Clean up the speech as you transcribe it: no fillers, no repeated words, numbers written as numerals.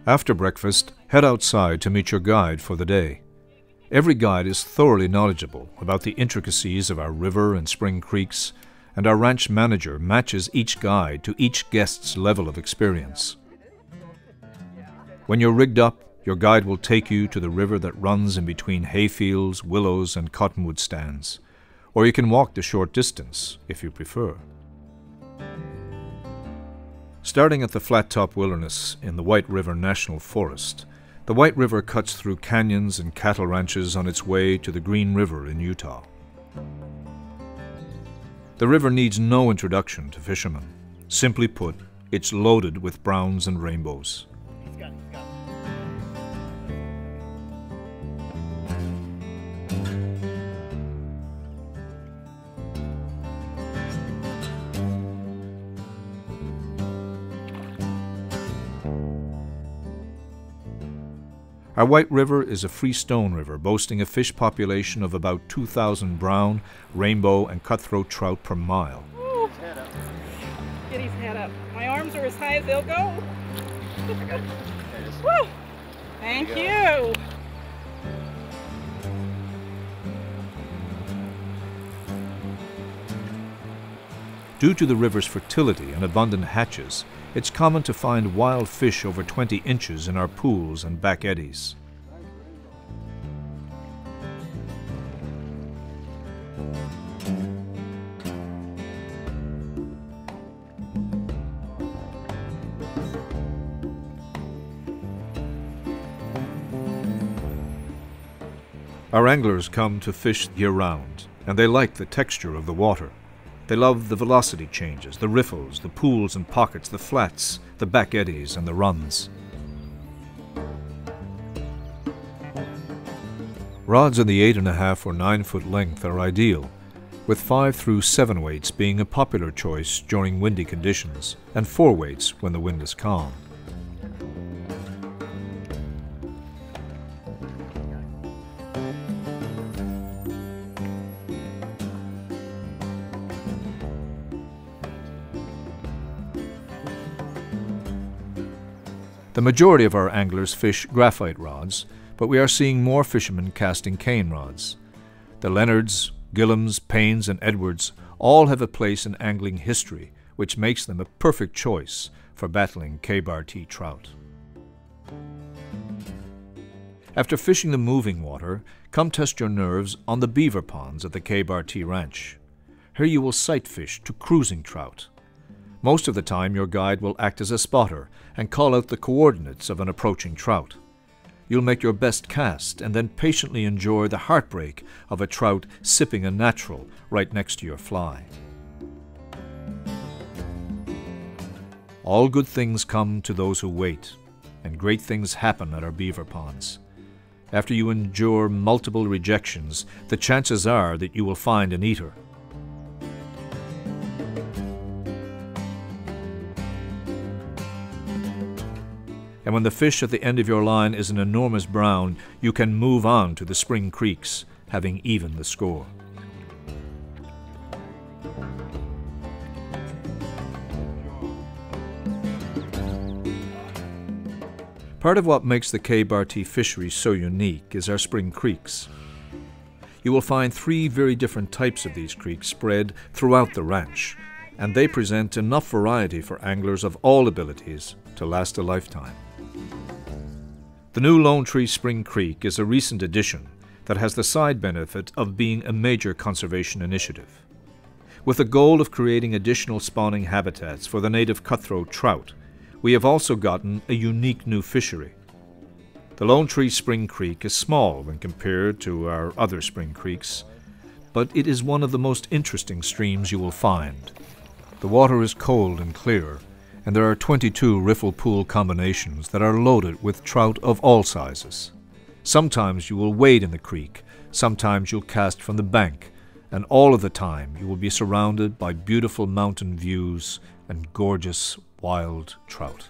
After breakfast, head outside to meet your guide for the day. Every guide is thoroughly knowledgeable about the intricacies of our river and spring creeks, and our ranch manager matches each guide to each guest's level of experience. When you're rigged up, your guide will take you to the river that runs in between hayfields, willows, and cottonwood stands, or you can walk the short distance if you prefer. Starting at the Flat-Top Wilderness in the White River National Forest, the White River cuts through canyons and cattle ranches on its way to the Green River in Utah. The river needs no introduction to fishermen. Simply put, it's loaded with browns and rainbows. Our White River is a freestone river boasting a fish population of about 2,000 brown, rainbow, and cutthroat trout per mile. Ooh. Get his head up. My arms are as high as they'll go. Woo. Thank you. Due to the river's fertility and abundant hatches, it's common to find wild fish over 20 inches in our pools and back eddies. Our anglers come to fish year-round, and they like the texture of the water. They love the velocity changes, the riffles, the pools and pockets, the flats, the back eddies, and the runs. Rods in the 8.5 or 9 foot length are ideal, with 5 through 7 weights being a popular choice during windy conditions, and 4 weights when the wind is calm. The majority of our anglers fish graphite rods, but we are seeing more fishermen casting cane rods. The Leonards, Gillams, Paynes, and Edwards all have a place in angling history, which makes them a perfect choice for battling K-Bar-T trout. After fishing the moving water, come test your nerves on the beaver ponds at the K-Bar-T Ranch. Here you will sight fish to cruising trout. Most of the time your guide will act as a spotter and call out the coordinates of an approaching trout. You'll make your best cast and then patiently enjoy the heartbreak of a trout sipping a natural right next to your fly. All good things come to those who wait, and great things happen at our beaver ponds. After you endure multiple rejections, the chances are that you will find an eater. And when the fish at the end of your line is an enormous brown, you can move on to the spring creeks, having evened the score. Part of what makes the K-Bar-T fishery so unique is our spring creeks. You will find 3 very different types of these creeks spread throughout the ranch, and they present enough variety for anglers of all abilities to last a lifetime. The new Lone Tree Spring Creek is a recent addition that has the side benefit of being a major conservation initiative. With the goal of creating additional spawning habitats for the native cutthroat trout, we have also gotten a unique new fishery. The Lone Tree Spring Creek is small when compared to our other spring creeks, but it is one of the most interesting streams you will find. The water is cold and clear, and there are 22 riffle pool combinations that are loaded with trout of all sizes. Sometimes you will wade in the creek, sometimes you'll cast from the bank, and all of the time you will be surrounded by beautiful mountain views and gorgeous wild trout.